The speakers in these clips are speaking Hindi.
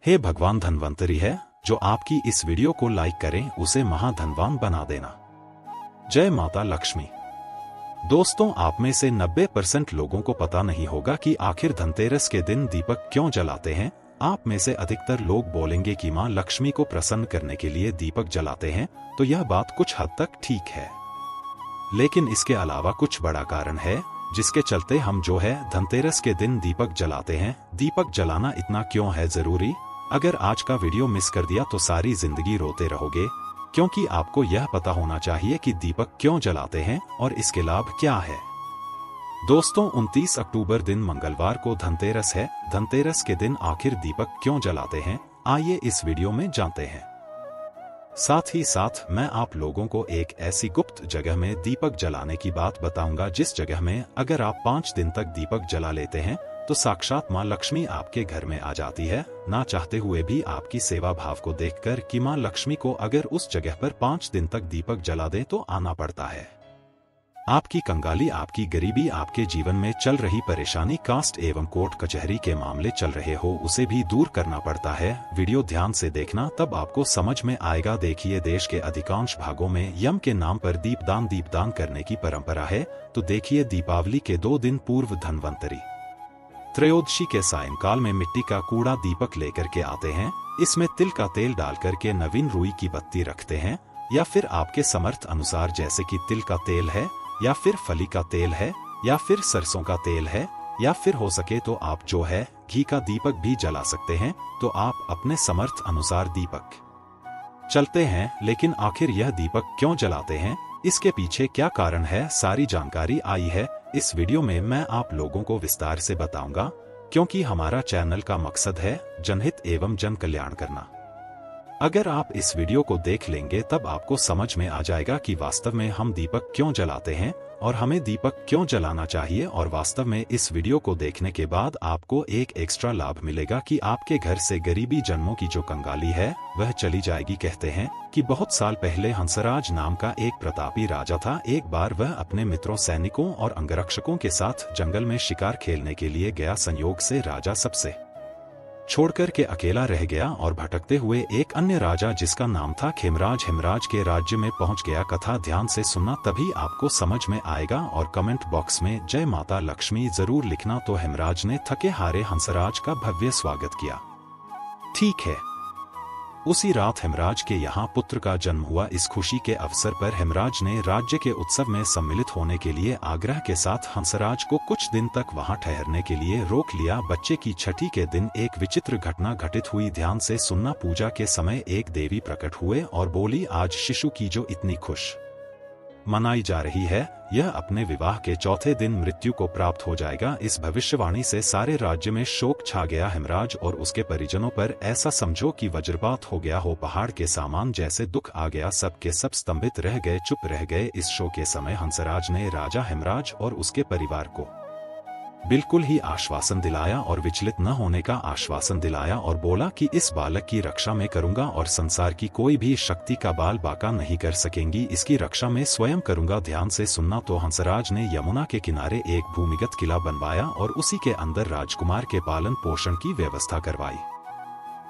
हे भगवान धन्वंतरी है जो आपकी इस वीडियो को लाइक करें उसे महाधनवान बना देना। जय माता लक्ष्मी। दोस्तों, आप में से 90% लोगों को पता नहीं होगा कि आखिर धनतेरस के दिन दीपक क्यों जलाते हैं। आप में से अधिकतर लोग बोलेंगे कि मां लक्ष्मी को प्रसन्न करने के लिए दीपक जलाते हैं, तो यह बात कुछ हद तक ठीक है, लेकिन इसके अलावा कुछ बड़ा कारण है जिसके चलते हम जो है धनतेरस के दिन दीपक जलाते हैं। दीपक जलाना इतना क्यों है जरूरी? अगर आज का वीडियो मिस कर दिया तो सारी जिंदगी रोते रहोगे, क्योंकि आपको यह पता होना चाहिए कि दीपक क्यों जलाते हैं और इसके लाभ क्या है। दोस्तों, 29 अक्टूबर दिन मंगलवार को धनतेरस है। धनतेरस के दिन आखिर दीपक क्यों जलाते हैं, आइए इस वीडियो में जानते हैं। साथ ही साथ मैं आप लोगों को एक ऐसी गुप्त जगह में दीपक जलाने की बात बताऊंगा जिस जगह में अगर आप 5 दिन तक दीपक जला लेते हैं तो साक्षात मां लक्ष्मी आपके घर में आ जाती है। ना चाहते हुए भी आपकी सेवा भाव को देखकर कि मां लक्ष्मी को अगर उस जगह पर 5 दिन तक दीपक जला दे तो आना पड़ता है। आपकी कंगाली, आपकी गरीबी, आपके जीवन में चल रही परेशानी, कास्ट एवं कोर्ट कचहरी के मामले चल रहे हो, उसे भी दूर करना पड़ता है। वीडियो ध्यान से देखना, तब आपको समझ में आएगा। देखिए, देश के अधिकांश भागों में यम के नाम पर दीपदान करने की परंपरा है। तो देखिए, दीपावली के 2 दिन पूर्व धनवंतरी त्रयोदशी के सायंकाल में मिट्टी का कूड़ा दीपक लेकर के आते हैं। इसमें तिल का तेल डालकर के नवीन रुई की बत्ती रखते हैं, या फिर आपके समर्थ अनुसार, जैसे कि तिल का तेल है, या फिर फली का तेल है, या फिर सरसों का तेल है, या फिर हो सके तो आप जो है घी का दीपक भी जला सकते हैं। तो आप अपने समर्थ अनुसार दीपक चलते हैं। लेकिन आखिर यह दीपक क्यों जलाते हैं, इसके पीछे क्या कारण है, सारी जानकारी आई है इस वीडियो में मैं आप लोगों को विस्तार से बताऊंगा, क्योंकि हमारा चैनल का मकसद है जनहित एवं जन कल्याण करना। अगर आप इस वीडियो को देख लेंगे तब आपको समझ में आ जाएगा कि वास्तव में हम दीपक क्यों जलाते हैं और हमें दीपक क्यों जलाना चाहिए। और वास्तव में इस वीडियो को देखने के बाद आपको एक एक्स्ट्रा लाभ मिलेगा कि आपके घर से गरीबी जन्मों की जो कंगाली है वह चली जाएगी। कहते हैं कि बहुत साल पहले हंसराज नाम का एक प्रतापी राजा था। एक बार वह अपने मित्रों, सैनिकों और अंगरक्षकों के साथ जंगल में शिकार खेलने के लिए गया। संयोग से राजा सबसे छोड़कर के अकेला रह गया और भटकते हुए एक अन्य राजा जिसका नाम था खेमराज, हेमराज के राज्य में पहुंच गया। कथा ध्यान से सुनना, तभी आपको समझ में आएगा। और कमेंट बॉक्स में जय माता लक्ष्मी जरूर लिखना। तो हेमराज ने थके हारे हंसराज का भव्य स्वागत किया। ठीक है, उसी रात हेमराज के यहाँ पुत्र का जन्म हुआ। इस खुशी के अवसर पर हेमराज ने राज्य के उत्सव में सम्मिलित होने के लिए आग्रह के साथ हंसराज को कुछ दिन तक वहां ठहरने के लिए रोक लिया। बच्चे की छठी के दिन एक विचित्र घटना घटित हुई। ध्यान से सुनना। पूजा के समय एक देवी प्रकट हुए और बोली, आज शिशु की जो इतनी खुश मनाई जा रही है, यह अपने विवाह के चौथे दिन मृत्यु को प्राप्त हो जाएगा। इस भविष्यवाणी से सारे राज्य में शोक छा गया। हेमराज और उसके परिजनों पर ऐसा समझो कि वज्रपात हो गया हो, पहाड़ के सामान जैसे दुख आ गया। सब के सब स्तंभित रह गए, चुप रह गए। इस शोक के समय हंसराज ने राजा हेमराज और उसके परिवार को बिल्कुल ही आश्वासन दिलाया और विचलित न होने का आश्वासन दिलाया और बोला कि इस बालक की रक्षा मैं करूंगा और संसार की कोई भी शक्ति का बाल बाका नहीं कर सकेंगी। इसकी रक्षा मैं स्वयं करूंगा। ध्यान से सुनना। तो हंसराज ने यमुना के किनारे एक भूमिगत किला बनवाया और उसी के अंदर राजकुमार के पालन पोषण की व्यवस्था करवाई।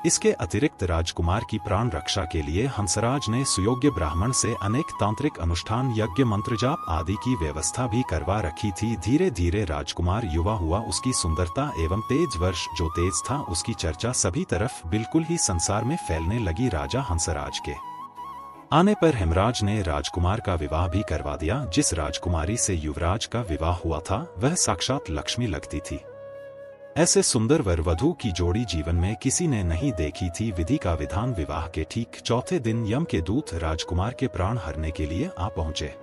इसके अतिरिक्त राजकुमार की प्राण रक्षा के लिए हंसराज ने सुयोग्य ब्राह्मण से अनेक तांत्रिक अनुष्ठान, यज्ञ, मंत्र जाप आदि की व्यवस्था भी करवा रखी थी। धीरे धीरे राजकुमार युवा हुआ। उसकी सुंदरता एवं तेज वर्ष जो तेज था, उसकी चर्चा सभी तरफ बिल्कुल ही संसार में फैलने लगी। राजा हंसराज के आने पर हेमराज ने राजकुमार का विवाह भी करवा दिया। जिस राजकुमारी से युवराज का विवाह हुआ था वह साक्षात लक्ष्मी लगती थी। ऐसे सुंदर वर वधू की जोड़ी जीवन में किसी ने नहीं देखी थी। विधि का विधान। विवाह के ठीक चौथे दिन यम के दूत राजकुमार के प्राण हरने के लिए आ पहुंचे।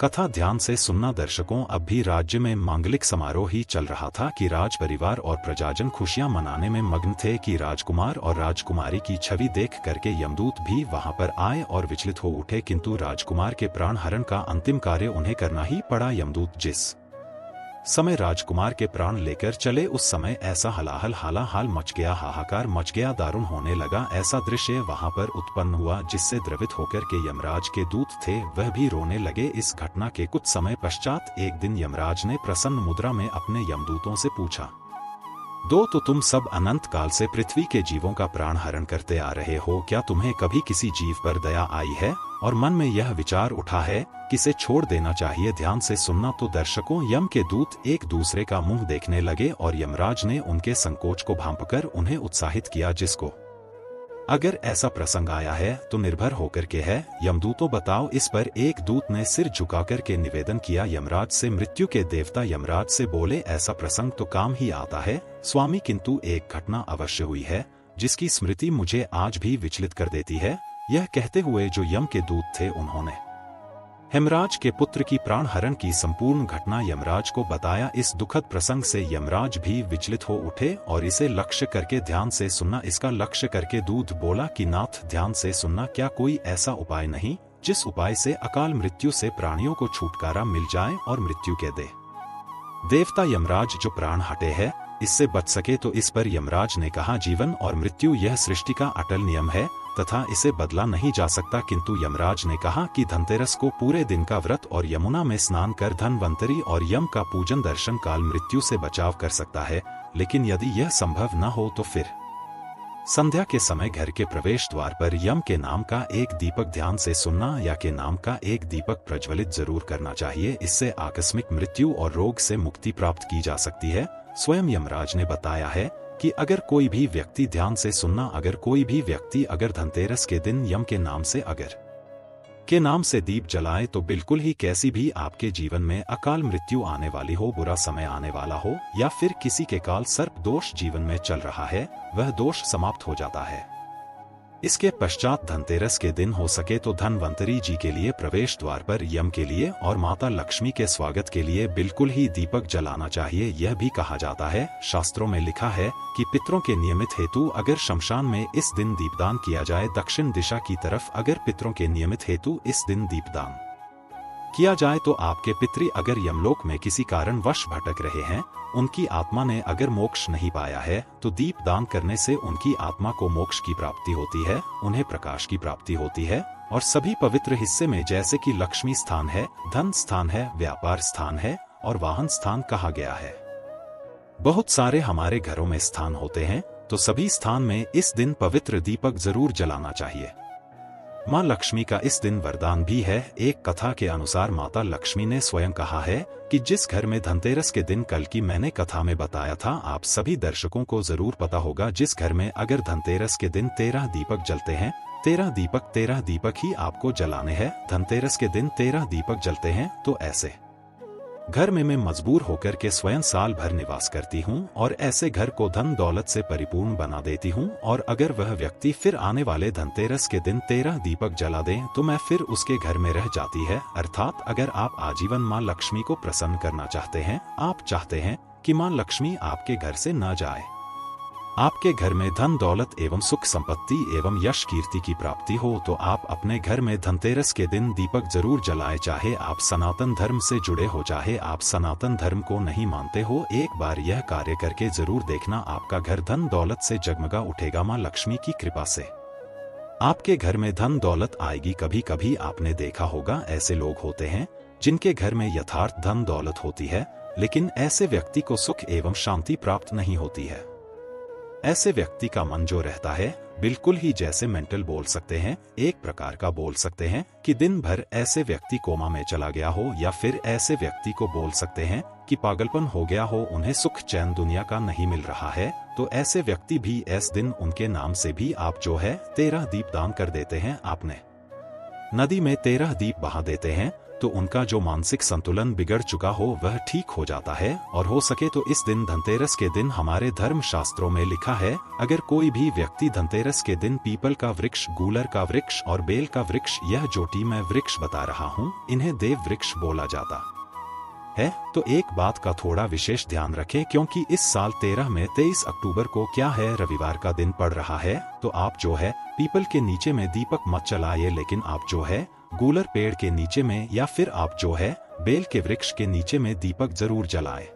कथा ध्यान से सुनना दर्शकों। अब भी राज्य में मांगलिक समारोह ही चल रहा था कि राज परिवार और प्रजाजन खुशियां मनाने में मग्न थे कि राजकुमार और राजकुमारी की छवि देख करके यमदूत भी वहां पर आए और विचलित हो उठे। किंतु राजकुमार के प्राण हरण का अंतिम कार्य उन्हें करना ही पड़ा। यमदूत जिस समय राजकुमार के प्राण लेकर चले उस समय ऐसा हालाहल मच गया, हाहाकार मच गया, दारुण होने लगा। ऐसा दृश्य वहां पर उत्पन्न हुआ जिससे द्रवित होकर के यमराज के दूत थे वह भी रोने लगे। इस घटना के कुछ समय पश्चात एक दिन यमराज ने प्रसन्न मुद्रा में अपने यमदूतों से पूछा, तो तुम सब अनंत काल से पृथ्वी के जीवों का प्राण हरण करते आ रहे हो। क्या तुम्हें कभी किसी जीव पर दया आई है और मन में यह विचार उठा है कि इसे छोड़ देना चाहिए? ध्यान से सुनना। तो दर्शकों, यम के दूत एक दूसरे का मुंह देखने लगे और यमराज ने उनके संकोच को भांपकर उन्हें उत्साहित किया। जिसको अगर ऐसा प्रसंग आया है तो निर्भर होकर के है। यमदूतों बताओ। इस पर एक दूत ने सिर झुकाकर के निवेदन किया यमराज से। मृत्यु के देवता यमराज से बोले, ऐसा प्रसंग तो काम ही आता है स्वामी, किंतु एक घटना अवश्य हुई है जिसकी स्मृति मुझे आज भी विचलित कर देती है। यह कहते हुए जो यम के दूत थे उन्होंने हेमराज के पुत्र की प्राण हरण की संपूर्ण घटना यमराज को बताया। इस दुखद प्रसंग से यमराज भी विचलित हो उठे और इसे लक्ष्य करके ध्यान से सुनना। इसका लक्ष्य करके दूत बोला कि नाथ, ध्यान से सुनना। क्या कोई ऐसा उपाय नहीं जिस उपाय से अकाल मृत्यु से प्राणियों को छुटकारा मिल जाए और मृत्यु के देवता यमराज जो प्राण हटे है इससे बच सके? तो इस पर यमराज ने कहा, जीवन और मृत्यु यह सृष्टि का अटल नियम है तथा इसे बदला नहीं जा सकता। किंतु यमराज ने कहा कि धनतेरस को पूरे दिन का व्रत और यमुना में स्नान कर धनवंतरी और यम का पूजन दर्शन काल मृत्यु से बचाव कर सकता है। लेकिन यदि यह संभव न हो तो फिर संध्या के समय घर के प्रवेश द्वार पर यम के नाम का एक दीपक, ध्यान से सुनना, या के नाम का एक दीपक प्रज्वलित जरूर करना चाहिए। इससे आकस्मिक मृत्यु और रोग से मुक्ति प्राप्त की जा सकती है। स्वयं यमराज ने बताया है कि अगर कोई भी व्यक्ति, ध्यान से सुनना, अगर कोई भी व्यक्ति अगर धनतेरस के दिन यम के नाम से दीप जलाए तो बिल्कुल ही कैसी भी आपके जीवन में अकाल मृत्यु आने वाली हो, बुरा समय आने वाला हो, या फिर किसी के काल सर्प दोष जीवन में चल रहा है, वह दोष समाप्त हो जाता है। इसके पश्चात धनतेरस के दिन हो सके तो धनवंतरी जी के लिए प्रवेश द्वार पर यम के लिए और माता लक्ष्मी के स्वागत के लिए बिल्कुल ही दीपक जलाना चाहिए। यह भी कहा जाता है, शास्त्रों में लिखा है कि पितरों के नियमित हेतु अगर शमशान में इस दिन दीपदान किया जाए, दक्षिण दिशा की तरफ अगर पितरों के नियमित हेतु इस दिन दीपदान किया जाए तो आपके पितृ अगर यमलोक में किसी कारणवश भटक रहे हैं, उनकी आत्मा ने अगर मोक्ष नहीं पाया है, तो दीप दान करने से उनकी आत्मा को मोक्ष की प्राप्ति होती है, उन्हें प्रकाश की प्राप्ति होती है। और सभी पवित्र हिस्से में जैसे कि लक्ष्मी स्थान है, धन स्थान है, व्यापार स्थान है और वाहन स्थान कहा गया है। बहुत सारे हमारे घरों में स्थान होते हैं, तो सभी स्थान में इस दिन पवित्र दीपक जरूर जलाना चाहिए। माँ लक्ष्मी का इस दिन वरदान भी है। एक कथा के अनुसार माता लक्ष्मी ने स्वयं कहा है कि जिस घर में धनतेरस के दिन कल की मैंने कथा में बताया था, आप सभी दर्शकों को जरूर पता होगा, जिस घर में अगर धनतेरस के दिन 13 दीपक जलते हैं, 13 दीपक ही आपको जलाने हैं। धनतेरस के दिन 13 दीपक जलते हैं, तो ऐसे घर में मैं मजबूर होकर के स्वयं साल भर निवास करती हूँ और ऐसे घर को धन दौलत से परिपूर्ण बना देती हूँ। और अगर वह व्यक्ति फिर आने वाले धनतेरस के दिन 13 दीपक जला दें तो मैं फिर उसके घर में रह जाती है। अर्थात अगर आप आजीवन माँ लक्ष्मी को प्रसन्न करना चाहते हैं, आप चाहते हैं कि माँ लक्ष्मी आपके घर से न जाए, आपके घर में धन दौलत एवं सुख संपत्ति एवं यश कीर्ति की प्राप्ति हो, तो आप अपने घर में धनतेरस के दिन दीपक जरूर जलाए। चाहे आप सनातन धर्म से जुड़े हो, चाहे आप सनातन धर्म को नहीं मानते हो, एक बार यह कार्य करके जरूर देखना, आपका घर धन दौलत से जगमगा उठेगा। माँ लक्ष्मी की कृपा से आपके घर में धन दौलत आएगी। कभी कभी आपने देखा होगा, ऐसे लोग होते हैं जिनके घर में यथार्थ धन दौलत होती है, लेकिन ऐसे व्यक्ति को सुख एवं शांति प्राप्त नहीं होती है। ऐसे व्यक्ति का मन जो रहता है बिल्कुल ही जैसे मेंटल बोल सकते हैं, एक प्रकार का बोल सकते हैं कि दिन भर ऐसे व्यक्ति कोमा में चला गया हो, या फिर ऐसे व्यक्ति को बोल सकते हैं कि पागलपन हो गया हो, उन्हें सुख चैन दुनिया का नहीं मिल रहा है। तो ऐसे व्यक्ति भी इस दिन उनके नाम से भी आप जो है 13 दीप दान कर देते हैं, आपने नदी में 13 दीप बहा देते हैं, तो उनका जो मानसिक संतुलन बिगड़ चुका हो वह ठीक हो जाता है। और हो सके तो इस दिन धनतेरस के दिन हमारे धर्म शास्त्रों में लिखा है, अगर कोई भी व्यक्ति धनतेरस के दिन पीपल का वृक्ष, गूलर का वृक्ष और बेल का वृक्ष, यह जोटी मैं वृक्ष बता रहा हूँ, इन्हें देव वृक्ष बोला जाता है। तो एक बात का थोड़ा विशेष ध्यान रखें, क्योंकि इस साल 13 में 23 अक्टूबर को क्या है, रविवार का दिन पड़ रहा है। तो आप जो है पीपल के नीचे में दीपक मत चलाइए, लेकिन आप जो है गूलर पेड़ के नीचे में या फिर आप जो है बेल के वृक्ष के नीचे में दीपक जरूर जलाए।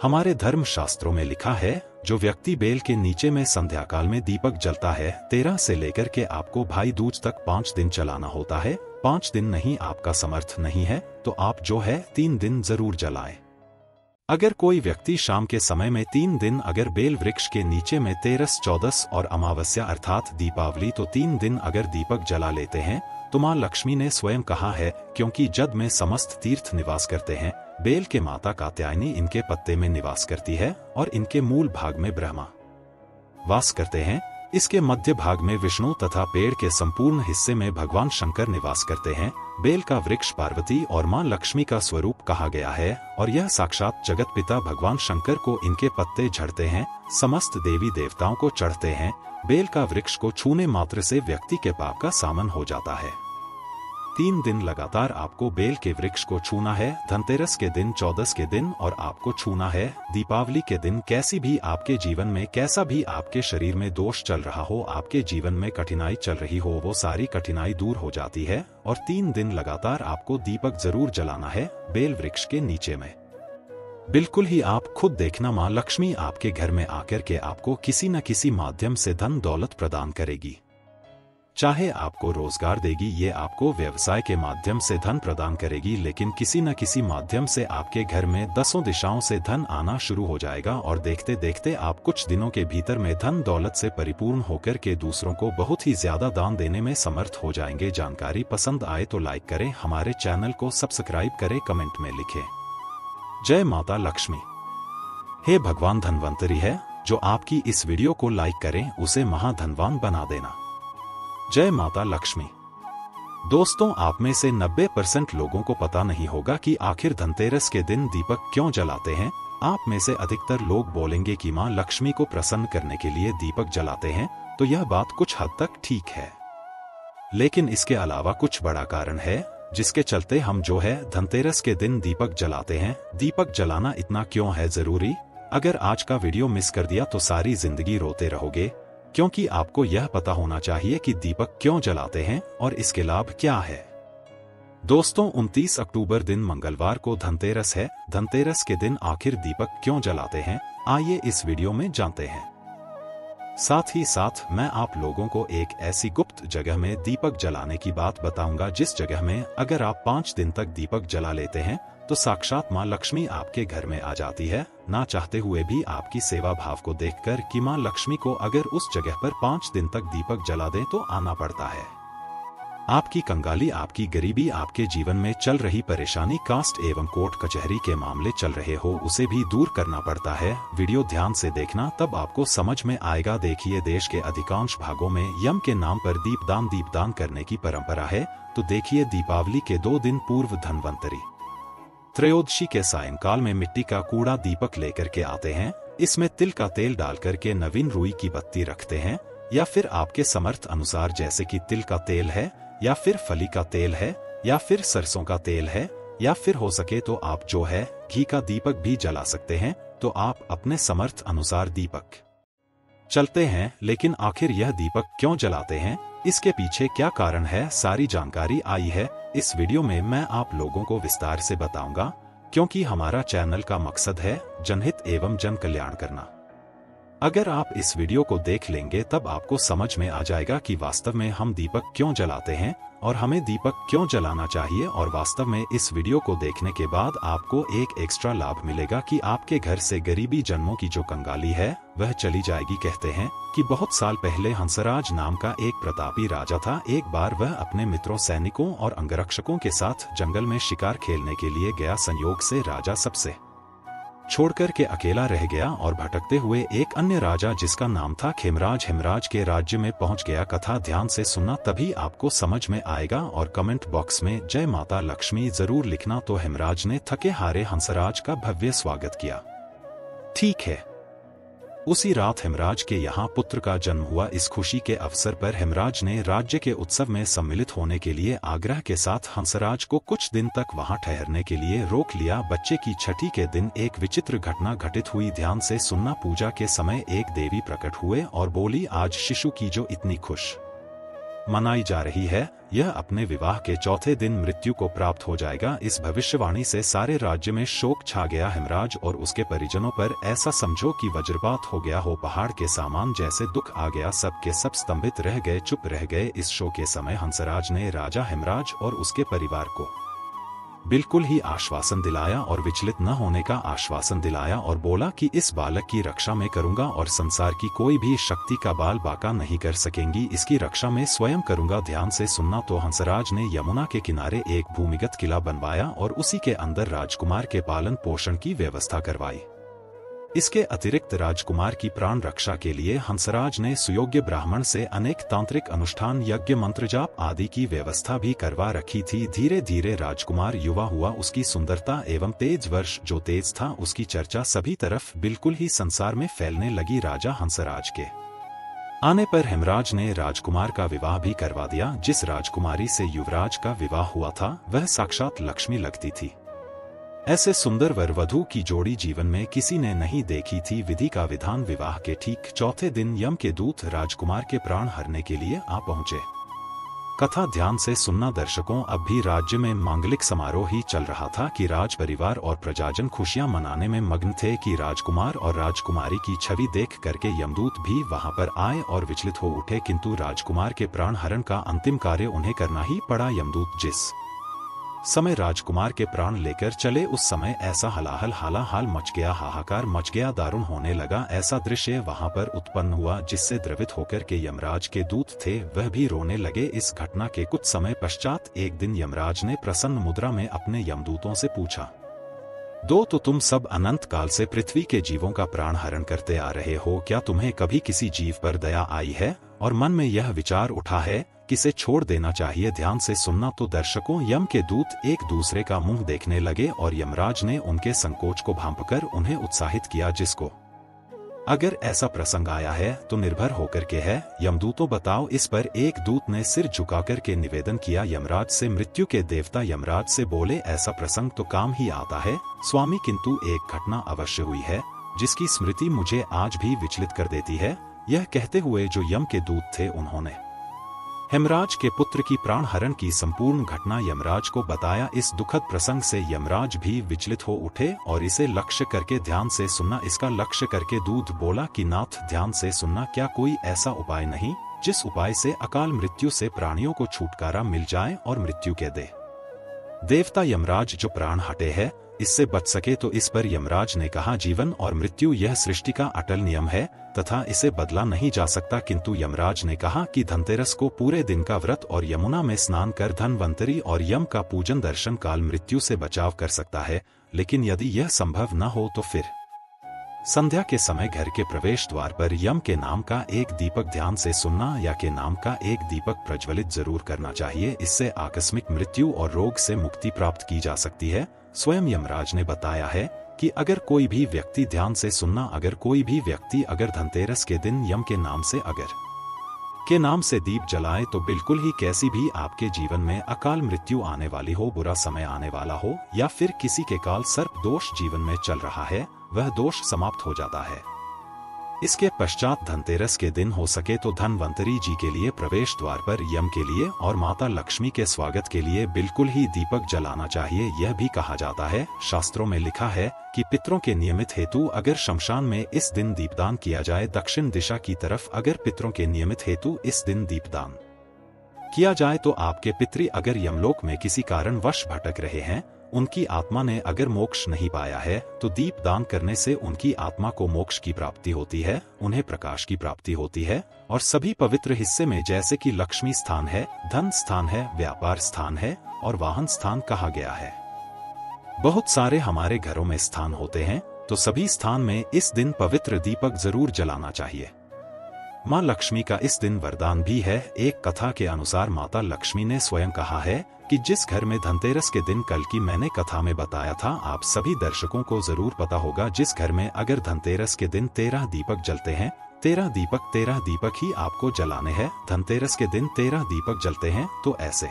हमारे धर्म शास्त्रों में लिखा है, जो व्यक्ति बेल के नीचे में संध्या काल में दीपक जलता है, 13 से लेकर के आपको भाई दूज तक 5 दिन चलाना होता है। 5 दिन नहीं आपका समर्थ नहीं है तो आप जो है 3 दिन जरूर जलाएं। अगर कोई व्यक्ति शाम के समय में 3 दिन अगर बेल वृक्ष के नीचे में तेरस, चौदस और अमावस्या अर्थात दीपावली तो 3 दिन अगर दीपक जला लेते हैं तो मां लक्ष्मी ने स्वयं कहा है, क्योंकि जद में समस्त तीर्थ निवास करते हैं, बेल के माता कात्यायनी इनके पत्ते में निवास करती है और इनके मूल भाग में ब्रह्मा वास करते हैं। इसके मध्य भाग में विष्णु तथा पेड़ के संपूर्ण हिस्से में भगवान शंकर निवास करते हैं। बेल का वृक्ष पार्वती और मां लक्ष्मी का स्वरूप कहा गया है और यह साक्षात जगत पिता भगवान शंकर को इनके पत्ते झड़ते हैं, समस्त देवी देवताओं को चढ़ते हैं। बेल का वृक्ष को छूने मात्र से व्यक्ति के पाप का सामन हो जाता है। 3 दिन लगातार आपको बेल के वृक्ष को छूना है, धनतेरस के दिन, चौदस के दिन और आपको छूना है दीपावली के दिन। कैसी भी आपके जीवन में कैसा भी आपके शरीर में दोष चल रहा हो, आपके जीवन में कठिनाई चल रही हो, वो सारी कठिनाई दूर हो जाती है। और 3 दिन लगातार आपको दीपक जरूर जलाना है बेल वृक्ष के नीचे में। बिल्कुल ही आप खुद देखना, मां लक्ष्मी आपके घर में आकर के आपको किसी न किसी माध्यम से धन दौलत प्रदान करेगी। चाहे आपको रोजगार देगी, ये आपको व्यवसाय के माध्यम से धन प्रदान करेगी, लेकिन किसी न किसी माध्यम से आपके घर में 10 दिशाओं से धन आना शुरू हो जाएगा और देखते देखते आप कुछ दिनों के भीतर में धन दौलत से परिपूर्ण होकर के दूसरों को बहुत ही ज्यादा दान देने में समर्थ हो जाएंगे। जानकारी पसंद आए तो लाइक करें, हमारे चैनल को सब्सक्राइब करें, कमेंट में लिखें जय माता लक्ष्मी। हे भगवान धनवंतरी है, जो आपकी इस वीडियो को लाइक करें उसे महाधनवान बना देना। जय माता लक्ष्मी। दोस्तों, आप में से 90% लोगों को पता नहीं होगा कि आखिर धनतेरस के दिन दीपक क्यों जलाते हैं। आप में से अधिकतर लोग बोलेंगे कि मां लक्ष्मी को प्रसन्न करने के लिए दीपक जलाते हैं, तो यह बात कुछ हद तक ठीक है, लेकिन इसके अलावा कुछ बड़ा कारण है जिसके चलते हम जो है धनतेरस के दिन दीपक जलाते हैं। दीपक जलाना इतना क्यों है जरूरी? अगर आज का वीडियो मिस कर दिया तो सारी जिंदगी रोते रहोगे, क्योंकि आपको यह पता होना चाहिए कि दीपक क्यों जलाते हैं और इसके लाभ क्या है। दोस्तों, 29 अक्टूबर दिन मंगलवार को धनतेरस है। धनतेरस के दिन आखिर दीपक क्यों जलाते हैं, आइए इस वीडियो में जानते हैं। साथ ही साथ मैं आप लोगों को एक ऐसी गुप्त जगह में दीपक जलाने की बात बताऊंगा, जिस जगह में अगर आप 5 दिन तक दीपक जला लेते हैं तो साक्षात मां लक्ष्मी आपके घर में आ जाती है। ना चाहते हुए भी आपकी सेवा भाव को देखकर कि मां लक्ष्मी को अगर उस जगह पर 5 दिन तक दीपक जला दें तो आना पड़ता है। आपकी कंगाली, आपकी गरीबी, आपके जीवन में चल रही परेशानी, कास्ट एवं कोर्ट कचहरी के मामले चल रहे हो, उसे भी दूर करना पड़ता है। वीडियो ध्यान से देखना, तब आपको समझ में आएगा। देखिए, देश के अधिकांश भागों में यम के नाम पर दीपदान करने की परंपरा है। तो देखिए, दीपावली के 2 दिन पूर्व धनवंतरी त्रयोदशी के सायंकाल में मिट्टी का कूड़ा दीपक लेकर के आते हैं। इसमें तिल का तेल डालकर के नवीन रुई की बत्ती रखते हैं, या फिर आपके समर्थ अनुसार, जैसे कि तिल का तेल है, या फिर फली का तेल है, या फिर सरसों का तेल है, या फिर हो सके तो आप जो है घी का दीपक भी जला सकते हैं। तो आप अपने समर्थ अनुसार दीपक चलते हैं। लेकिन आखिर यह दीपक क्यों जलाते हैं, इसके पीछे क्या कारण है, सारी जानकारी आई है इस वीडियो में मैं आप लोगों को विस्तार से बताऊंगा, क्योंकि हमारा चैनल का मकसद है जनहित एवं जन कल्याण करना। अगर आप इस वीडियो को देख लेंगे तब आपको समझ में आ जाएगा कि वास्तव में हम दीपक क्यों जलाते हैं और हमें दीपक क्यों जलाना चाहिए। और वास्तव में इस वीडियो को देखने के बाद आपको एक एक्स्ट्रा लाभ मिलेगा कि आपके घर से गरीबी जन्मों की जो कंगाली है वह चली जाएगी। कहते हैं कि बहुत साल पहले हंसराज नाम का एक प्रतापी राजा था। एक बार वह अपने मित्रों, सैनिकों और अंगरक्षकों के साथ जंगल में शिकार खेलने के लिए गया। संयोग से राजा सबसे छोड़कर के अकेला रह गया और भटकते हुए एक अन्य राजा, जिसका नाम था खेमराज, हेमराज के राज्य में पहुंच गया। कथा ध्यान से सुनना, तभी आपको समझ में आएगा। और कमेंट बॉक्स में जय माता लक्ष्मी जरूर लिखना। तो हेमराज ने थके हारे हंसराज का भव्य स्वागत किया। ठीक है, उसी रात हेमराज के यहाँ पुत्र का जन्म हुआ। इस खुशी के अवसर पर हेमराज ने राज्य के उत्सव में सम्मिलित होने के लिए आग्रह के साथ हंसराज को कुछ दिन तक वहां ठहरने के लिए रोक लिया। बच्चे की छठी के दिन एक विचित्र घटना घटित हुई। ध्यान से सुनना। पूजा के समय एक देवी प्रकट हुए और बोली, आज शिशु की जो इतनी खुश मनाई जा रही है, यह अपने विवाह के चौथे दिन मृत्यु को प्राप्त हो जाएगा। इस भविष्यवाणी से सारे राज्य में शोक छा गया। हेमराज और उसके परिजनों पर ऐसा समझो कि वज्रपात हो गया हो, पहाड़ के सामान जैसे दुख आ गया। सब के सब स्तंभित रह गए, चुप रह गए। इस शोक के समय हंसराज ने राजा हेमराज और उसके परिवार को बिल्कुल ही आश्वासन दिलाया और विचलित न होने का आश्वासन दिलाया और बोला कि इस बालक की रक्षा मैं करूंगा और संसार की कोई भी शक्ति का बाल बाका नहीं कर सकेंगी, इसकी रक्षा मैं स्वयं करूंगा। ध्यान से सुनना। तो हंसराज ने यमुना के किनारे एक भूमिगत किला बनवाया और उसी के अंदर राजकुमार के पालन पोषण की व्यवस्था करवाई। इसके अतिरिक्त राजकुमार की प्राण रक्षा के लिए हंसराज ने सुयोग्य ब्राह्मण से अनेक तांत्रिक अनुष्ठान, यज्ञ, मंत्र जाप आदि की व्यवस्था भी करवा रखी थी। धीरे धीरे राजकुमार युवा हुआ। उसकी सुंदरता एवं तेज वर्ष जो तेज था, उसकी चर्चा सभी तरफ बिल्कुल ही संसार में फैलने लगी। राजा हंसराज के आने पर हेमराज ने राजकुमार का विवाह भी करवा दिया। जिस राजकुमारी से युवराज का विवाह हुआ था वह साक्षात लक्ष्मी लगती थी। ऐसे सुंदर वर वधू की जोड़ी जीवन में किसी ने नहीं देखी थी। विधि का विधान। विवाह के ठीक चौथे दिन यम के दूत राजकुमार के प्राण हरने के लिए आ पहुंचे। कथा ध्यान से सुनना दर्शकों। अब भी राज्य में मांगलिक समारोह ही चल रहा था कि राज परिवार और प्रजाजन खुशियां मनाने में मग्न थे कि राजकुमार और राजकुमारी की छवि देख करके यमदूत भी वहां पर आए और विचलित हो उठे। किंतु राजकुमार के प्राण हरण का अंतिम कार्य उन्हें करना ही पड़ा। यमदूत जिस समय राजकुमार के प्राण लेकर चले उस समय ऐसा हालाहल मच गया, हाहाकार मच गया, दारुण होने लगा। ऐसा दृश्य वहां पर उत्पन्न हुआ जिससे द्रवित होकर के यमराज के दूत थे वह भी रोने लगे। इस घटना के कुछ समय पश्चात एक दिन यमराज ने प्रसन्न मुद्रा में अपने यमदूतों से पूछा, दो तो तुम सब अनंत काल से पृथ्वी के जीवों का प्राण हरण करते आ रहे हो, क्या तुम्हें कभी किसी जीव पर दया आई है और मन में यह विचार उठा है किसे छोड़ देना चाहिए? ध्यान से सुनना। तो दर्शकों, यम के दूत एक दूसरे का मुंह देखने लगे और यमराज ने उनके संकोच को भांपकर उन्हें उत्साहित किया। जिसको अगर ऐसा प्रसंग आया है तो निर्भर होकर के है। यमदूतों बताओ। इस पर एक दूत ने सिर झुकाकर के निवेदन किया यमराज से। मृत्यु के देवता यमराज से बोले, ऐसा प्रसंग तो काम ही आता है स्वामी, किंतु एक घटना अवश्य हुई है जिसकी स्मृति मुझे आज भी विचलित कर देती है। यह कहते हुए जो यम के दूत थे उन्होंने हेमराज के पुत्र की प्राण हरण की संपूर्ण घटना यमराज को बताया। इस दुखद प्रसंग से यमराज भी विचलित हो उठे और इसे लक्ष्य करके ध्यान से सुनना। इसका लक्ष्य करके दूत बोला कि नाथ ध्यान से सुनना, क्या कोई ऐसा उपाय नहीं जिस उपाय से अकाल मृत्यु से प्राणियों को छुटकारा मिल जाए और मृत्यु के देवता यमराज जो प्राण हटे है इससे बच सके? तो इस पर यमराज ने कहा, जीवन और मृत्यु यह सृष्टि का अटल नियम है तथा इसे बदला नहीं जा सकता। किंतु यमराज ने कहा कि धनतेरस को पूरे दिन का व्रत और यमुना में स्नान कर धनवंतरी और यम का पूजन दर्शन काल मृत्यु से बचाव कर सकता है, लेकिन यदि यह संभव न हो तो फिर संध्या के समय घर के प्रवेश द्वार पर यम के नाम का एक दीपक, ध्यान से सुनना, या के नाम का एक दीपक प्रज्वलित जरूर करना चाहिए। इससे आकस्मिक मृत्यु और रोग से मुक्ति प्राप्त की जा सकती है। स्वयं यमराज ने बताया है कि अगर कोई भी व्यक्ति, ध्यान से सुनना, अगर कोई भी व्यक्ति अगर धनतेरस के दिन यम के नाम से दीप जलाए तो बिल्कुल ही कैसी भी आपके जीवन में अकाल मृत्यु आने वाली हो, बुरा समय आने वाला हो या फिर किसी के काल सर्प दोष जीवन में चल रहा है, वह दोष समाप्त हो जाता है। इसके पश्चात धनतेरस के दिन हो सके तो धनवंतरी जी के लिए प्रवेश द्वार पर यम के लिए और माता लक्ष्मी के स्वागत के लिए बिल्कुल ही दीपक जलाना चाहिए। यह भी कहा जाता है, शास्त्रों में लिखा है कि पितरों के नियमित हेतु अगर शमशान में इस दिन दीपदान किया जाए, दक्षिण दिशा की तरफ अगर पितरों के नियमित हेतु इस दिन दीपदान किया जाए तो आपके पितृ अगर यमलोक में किसी कारणवश भटक रहे हैं, उनकी आत्मा ने अगर मोक्ष नहीं पाया है तो दीप दान करने से उनकी आत्मा को मोक्ष की प्राप्ति होती है, उन्हें प्रकाश की प्राप्ति होती है। और सभी पवित्र हिस्से में जैसे कि लक्ष्मी स्थान है, धन स्थान है, व्यापार स्थान है और वाहन स्थान कहा गया है। बहुत सारे हमारे घरों में स्थान होते हैं, तो सभी स्थान में इस दिन पवित्र दीपक जरूर जलाना चाहिए। माँ लक्ष्मी का इस दिन वरदान भी है। एक कथा के अनुसार माता लक्ष्मी ने स्वयं कहा है कि जिस घर में धनतेरस के दिन, कल की मैंने कथा में बताया था, आप सभी दर्शकों को जरूर पता होगा, जिस घर में अगर धनतेरस के दिन 13 दीपक जलते हैं, 13 दीपक ही आपको जलाने हैं। धनतेरस के दिन 13 दीपक जलते हैं तो ऐसे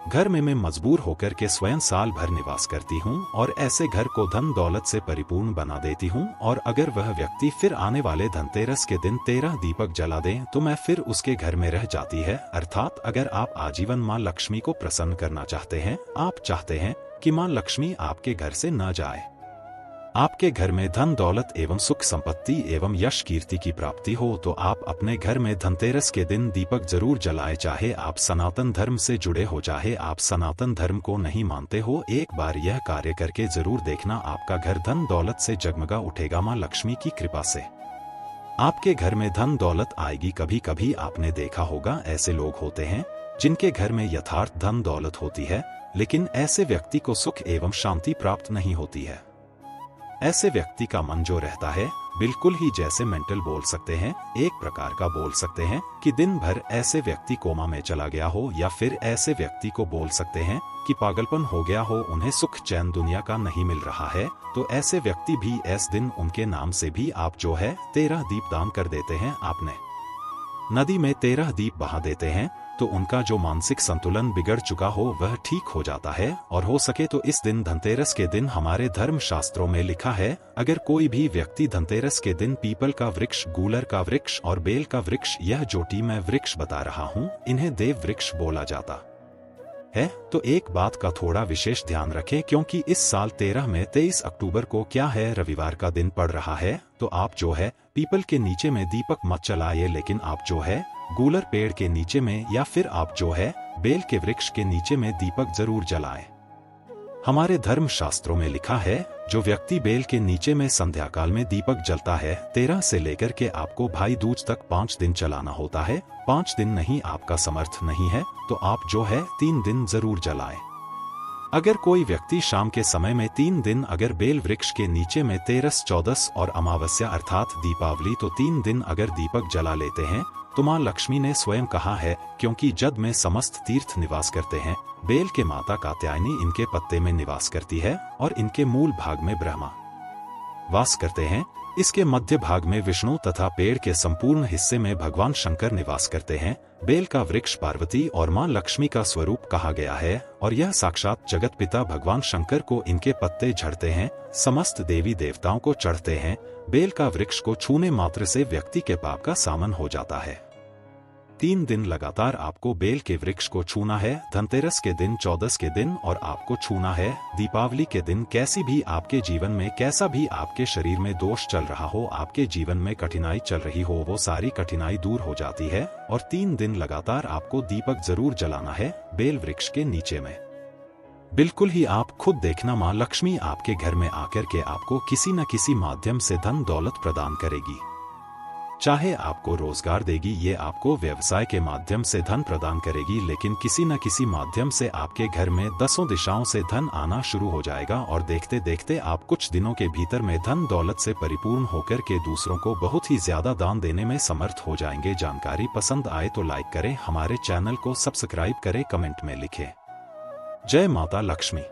घर में मैं मजबूर होकर के स्वयं साल भर निवास करती हूँ और ऐसे घर को धन दौलत से परिपूर्ण बना देती हूँ। और अगर वह व्यक्ति फिर आने वाले धनतेरस के दिन 13 दीपक जला दें तो मैं फिर उसके घर में रह जाती है। अर्थात अगर आप आजीवन माँ लक्ष्मी को प्रसन्न करना चाहते हैं, आप चाहते हैं कि माँ लक्ष्मी आपके घर से न जाए, आपके घर में धन दौलत एवं सुख संपत्ति एवं यश कीर्ति की प्राप्ति हो तो आप अपने घर में धनतेरस के दिन दीपक जरूर जलाएं। चाहे आप सनातन धर्म से जुड़े हो चाहे आप सनातन धर्म को नहीं मानते हो, एक बार यह कार्य करके जरूर देखना, आपका घर धन दौलत से जगमगा उठेगा। मां लक्ष्मी की कृपा से आपके घर में धन दौलत आएगी। कभी कभी आपने देखा होगा ऐसे लोग होते हैं जिनके घर में यथार्थ धन दौलत होती है, लेकिन ऐसे व्यक्ति को सुख एवं शांति प्राप्त नहीं होती है। ऐसे व्यक्ति का मन जो रहता है बिल्कुल ही जैसे मेंटल बोल सकते हैं, एक प्रकार का बोल सकते हैं कि दिन भर ऐसे व्यक्ति कोमा में चला गया हो, या फिर ऐसे व्यक्ति को बोल सकते हैं कि पागलपन हो गया हो, उन्हें सुख चैन दुनिया का नहीं मिल रहा है। तो ऐसे व्यक्ति भी इस दिन उनके नाम से भी आप जो है 13 दीप दान कर देते हैं। आपने नदी में 13 दीप बहा देते हैं तो उनका जो मानसिक संतुलन बिगड़ चुका हो वह ठीक हो जाता है। और हो सके तो इस दिन धनतेरस के दिन हमारे धर्म शास्त्रों में लिखा है, अगर कोई भी व्यक्ति धनतेरस के दिन पीपल का वृक्ष, गूलर का वृक्ष और बेल का वृक्ष, यह जोटी मैं वृक्ष बता रहा हूँ, इन्हें देव वृक्ष बोला जाता है। तो एक बात का थोड़ा विशेष ध्यान रखें, क्योंकि इस साल 13 में 23 अक्टूबर को क्या है, रविवार का दिन पड़ रहा है। तो आप जो है पीपल के नीचे में दीपक मत चलाइए, लेकिन आप जो है गूलर पेड़ के नीचे में या फिर आप जो है बेल के वृक्ष के नीचे में दीपक जरूर जलाएं। हमारे धर्म शास्त्रों में लिखा है, जो व्यक्ति बेल के नीचे में संध्या काल में दीपक जलता है, 13 से लेकर के आपको भाई दूज तक 5 दिन चलाना होता है। 5 दिन नहीं आपका समर्थ नहीं है तो आप जो है 3 दिन जरूर जलाएं। अगर कोई व्यक्ति शाम के समय में 3 दिन अगर बेल वृक्ष के नीचे में 13, 14 और अमावस्या अर्थात दीपावली तो 3 दिन अगर दीपक जला लेते हैं तो मां लक्ष्मी ने स्वयं कहा है, क्योंकि जद में समस्त तीर्थ निवास करते हैं, बेल के माता कात्यायनी इनके पत्ते में निवास करती है और इनके मूल भाग में ब्रह्मा वास करते हैं। इसके मध्य भाग में विष्णु तथा पेड़ के संपूर्ण हिस्से में भगवान शंकर निवास करते हैं। बेल का वृक्ष पार्वती और मां लक्ष्मी का स्वरूप कहा गया है और यह साक्षात जगत पिता भगवान शंकर को इनके पत्ते झड़ते हैं, समस्त देवी देवताओं को चढ़ते हैं। बेल का वृक्ष को छूने मात्र से व्यक्ति के पाप का सामन हो जाता है। 3 दिन लगातार आपको बेल के वृक्ष को छूना है, धनतेरस के दिन, 14 के दिन और आपको छूना है दीपावली के दिन। कैसी भी आपके जीवन में कैसा भी आपके शरीर में दोष चल रहा हो, आपके जीवन में कठिनाई चल रही हो, वो सारी कठिनाई दूर हो जाती है। और 3 दिन लगातार आपको दीपक जरूर जलाना है बेल वृक्ष के नीचे में। बिल्कुल ही आप खुद देखना, मां लक्ष्मी आपके घर में आकर के आपको किसी न किसी माध्यम से धन दौलत प्रदान करेगी। चाहे आपको रोजगार देगी, ये आपको व्यवसाय के माध्यम से धन प्रदान करेगी, लेकिन किसी न किसी माध्यम से आपके घर में 10 दिशाओं से धन आना शुरू हो जाएगा और देखते देखते आप कुछ दिनों के भीतर में धन दौलत से परिपूर्ण होकर के दूसरों को बहुत ही ज्यादा दान देने में समर्थ हो जाएंगे। जानकारी पसंद आए तो लाइक करें, हमारे चैनल को सब्सक्राइब करें, कमेंट में लिखें। जय माता लक्ष्मी।